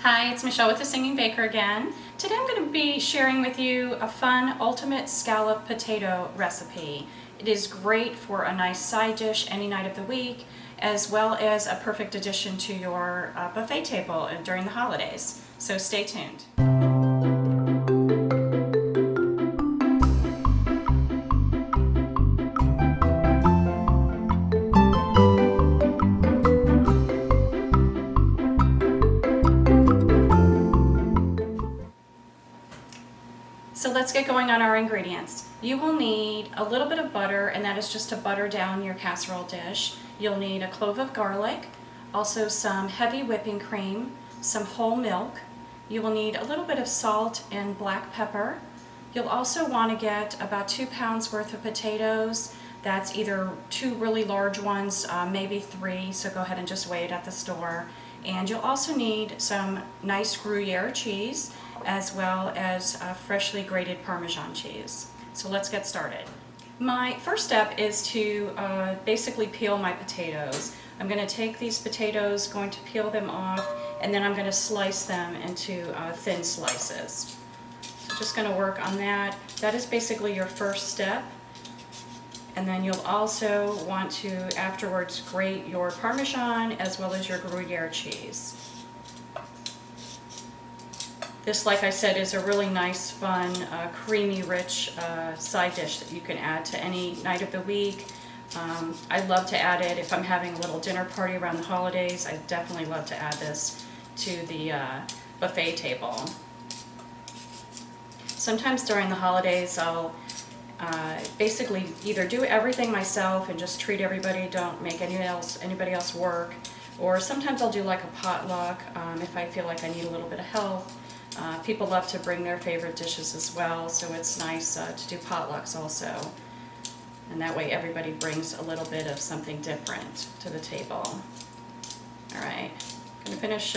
Hi, it's Michelle with The Singing Baker again. Today I'm going to be sharing with you a fun ultimate scallop potato recipe. It is great for a nice side dish any night of the week, as well as a perfect addition to your buffet table during the holidays. So stay tuned. So let's get going on our ingredients. You will need a little bit of butter, and that is just to butter down your casserole dish. You'll need a clove of garlic, also some heavy whipping cream, some whole milk. You will need a little bit of salt and black pepper. You'll also want to get about 2 pounds worth of potatoes. That's either 2 really large ones, maybe 3, so go ahead and just weigh it at the store. And you'll also need some nice Gruyere cheese, as well as freshly grated Parmesan cheese. So let's get started. My first step is to basically peel my potatoes. I'm going to take these potatoes, going to peel them off, and then I'm going to slice them into thin slices. So just going to work on that. That is basically your first step. And then you'll also want to afterwards grate your Parmesan as well as your Gruyere cheese. This, like I said, is a really nice, fun, creamy, rich side dish that you can add to any night of the week. I love to add it if I'm having a little dinner party around the holidays. I definitely love to add this to the buffet table. Sometimes during the holidays I'll basically either do everything myself and just treat everybody, don't make anybody else work, or sometimes I'll do like a potluck if I feel like I need a little bit of help. People love to bring their favorite dishes as well, so it's nice to do potlucks also. And that way everybody brings a little bit of something different to the table. Alright, I'm going to finish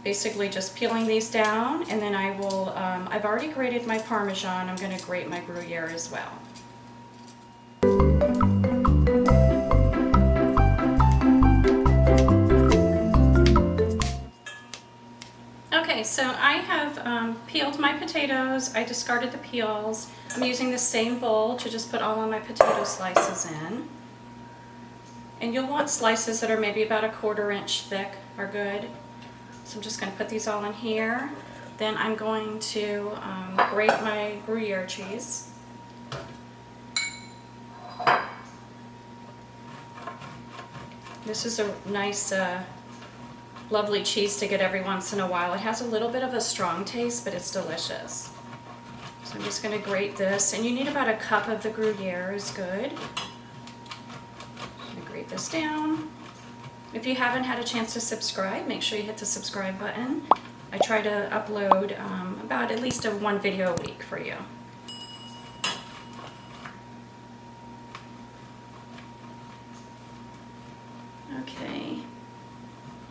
basically just peeling these down, and then I will, I've already grated my Parmesan, I'm going to grate my Gruyere as well. Okay, so I have peeled my potatoes. I discarded the peels. I'm using the same bowl to just put all of my potato slices in. And you'll want slices that are maybe about 1/4 inch thick are good. So I'm just going to put these all in here. Then I'm going to grate my Gruyere cheese. This is a nice lovely cheese to get every once in a while. It has a little bit of a strong taste, but it's delicious. So I'm just going to grate this, and you need about 1 cup of the Gruyere is good. I'm going to grate this down. If you haven't had a chance to subscribe, make sure you hit the subscribe button. I try to upload about at least one video a week for you. Okay.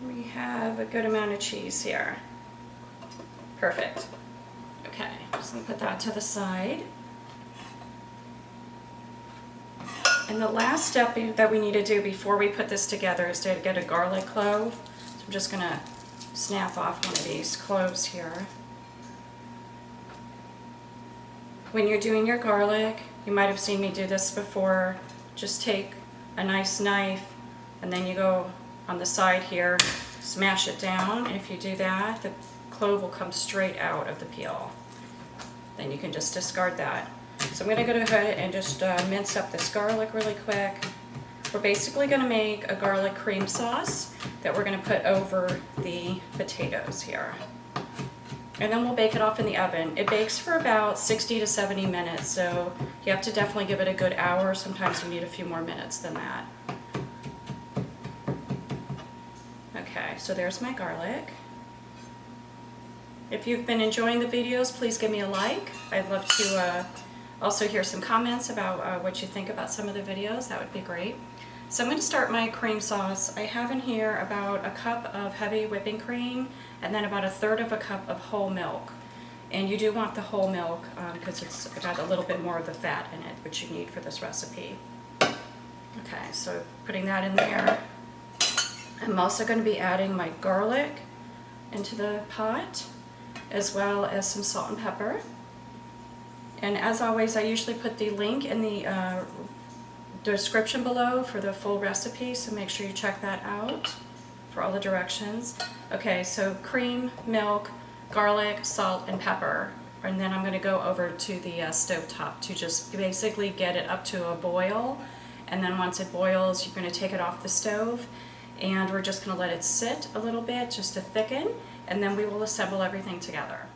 We have a good amount of cheese here. Perfect. Okay, just going to put that to the side. And the last step that we need to do before we put this together is to get a garlic clove. So I'm just going to snap off one of these cloves here. When you're doing your garlic, you might have seen me do this before. Just take a nice knife, and then you go on the side here, smash it down, and if you do that, the clove will come straight out of the peel. Then you can just discard that. So I'm going to go ahead and just mince up this garlic really quick. We're basically going to make a garlic cream sauce that we're going to put over the potatoes here. And then we'll bake it off in the oven. It bakes for about 60 to 70 minutes, so you have to definitely give it a good hour. Sometimes you need a few more minutes than that. Okay, so there's my garlic. If you've been enjoying the videos, please give me a like. I'd love to also hear some comments about what you think about some of the videos. That would be great. So I'm going to start my cream sauce. I have in here about 1 cup of heavy whipping cream, and then about 1/3 cup of whole milk. And you do want the whole milk because it's got a little bit more of the fat in it, which you need for this recipe. Okay, so putting that in there. I'm also going to be adding my garlic, into the pot, as well as some salt and pepper. And as always, I usually put the link in the description below for the full recipe, so make sure you check that out for all the directions. Okay, so cream, milk, garlic, salt, and pepper. And then I'm going to go over to the stove top to just basically get it up to a boil. And then once it boils, you're going to take it off the stove, and we're just going to let it sit a little bit just to thicken, and then we will assemble everything together.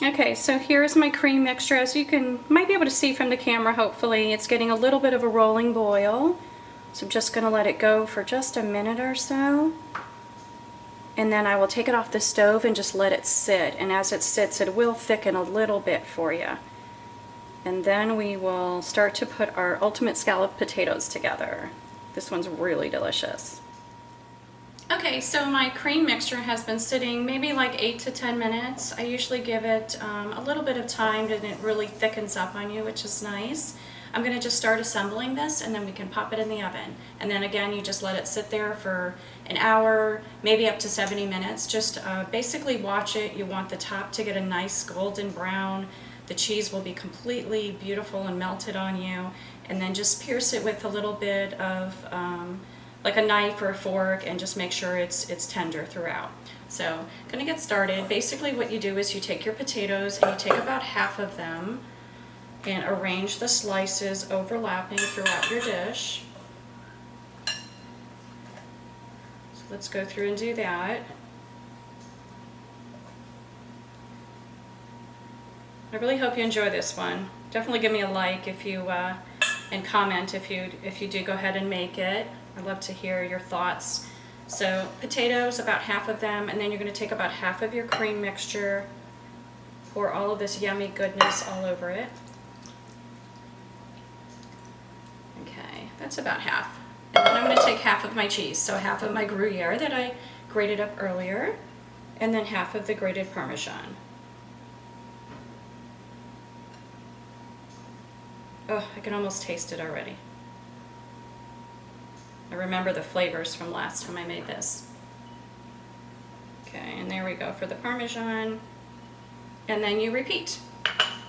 Okay, so here's my cream mixture. As you might be able to see from the camera, hopefully, it's getting a little bit of a rolling boil. So I'm just going to let it go for just a minute or so. And then I will take it off the stove and just let it sit. And as it sits, it will thicken a little bit for you. And then we will start to put our ultimate scalloped potatoes together. This one's really delicious. Okay, so my cream mixture has been sitting maybe like 8 to 10 minutes. I usually give it a little bit of time, and it really thickens up on you, which is nice. I'm going to just start assembling this, and then we can pop it in the oven. And then again, you just let it sit there for an hour, maybe up to 70 minutes. Just basically watch it. You want the top to get a nice golden brown. The cheese will be completely beautiful and melted on you. And then just pierce it with a little bit of like a knife or a fork, and just make sure it's tender throughout. So I'm going to get started. Basically what you do is you take your potatoes and you take about half of them and arrange the slices overlapping throughout your dish. So let's go through and do that. I really hope you enjoy this one. Definitely give me a like if you and comment if you do go ahead and make it. I'd love to hear your thoughts. So potatoes, about half of them, and then you're going to take about half of your cream mixture, pour all of this yummy goodness all over it. Okay, that's about half. And then I'm going to take half of my cheese, so half of my Gruyere that I grated up earlier, and then half of the grated Parmesan. Oh, I can almost taste it already. I remember the flavors from last time I made this. Okay, and there we go for the Parmesan. And then you repeat.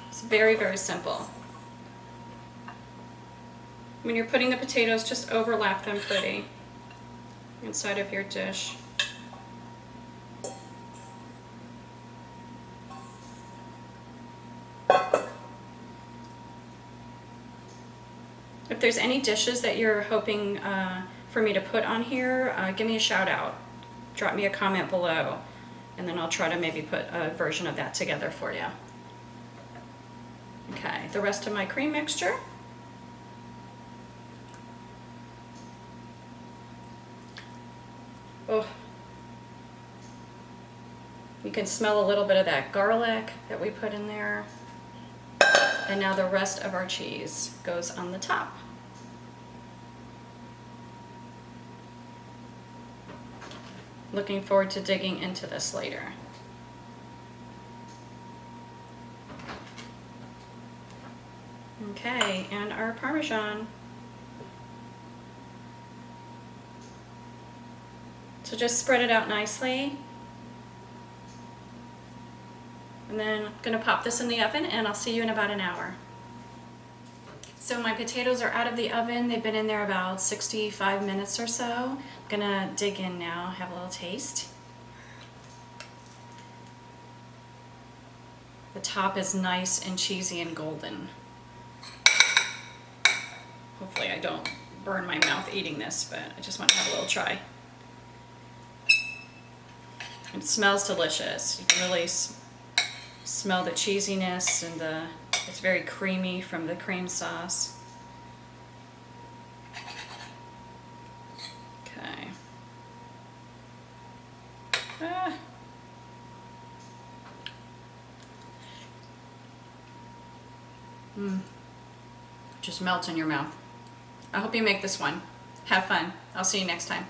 It's very, very simple. When you're putting the potatoes, just overlap them pretty inside of your dish. If there's any dishes that you're hoping for me to put on here, give me a shout out. Drop me a comment below, and then I'll try to maybe put a version of that together for you. Okay, the rest of my cream mixture. Oh, you can smell a little bit of that garlic that we put in there. And now the rest of our cheese goes on the top. Looking forward to digging into this later. Okay, and our Parmesan. So just spread it out nicely. And then I'm going to pop this in the oven, and I'll see you in about an hour. So my potatoes are out of the oven. They've been in there about 65 minutes or so. I'm going to dig in now, have a little taste. The top is nice and cheesy and golden. Hopefully I don't burn my mouth eating this, but I just want to have a little try. It smells delicious. You can really smell the cheesiness, and it's very creamy from the cream sauce. Okay. Just melts in your mouth. I hope you make this one. Have fun. I'll see you next time.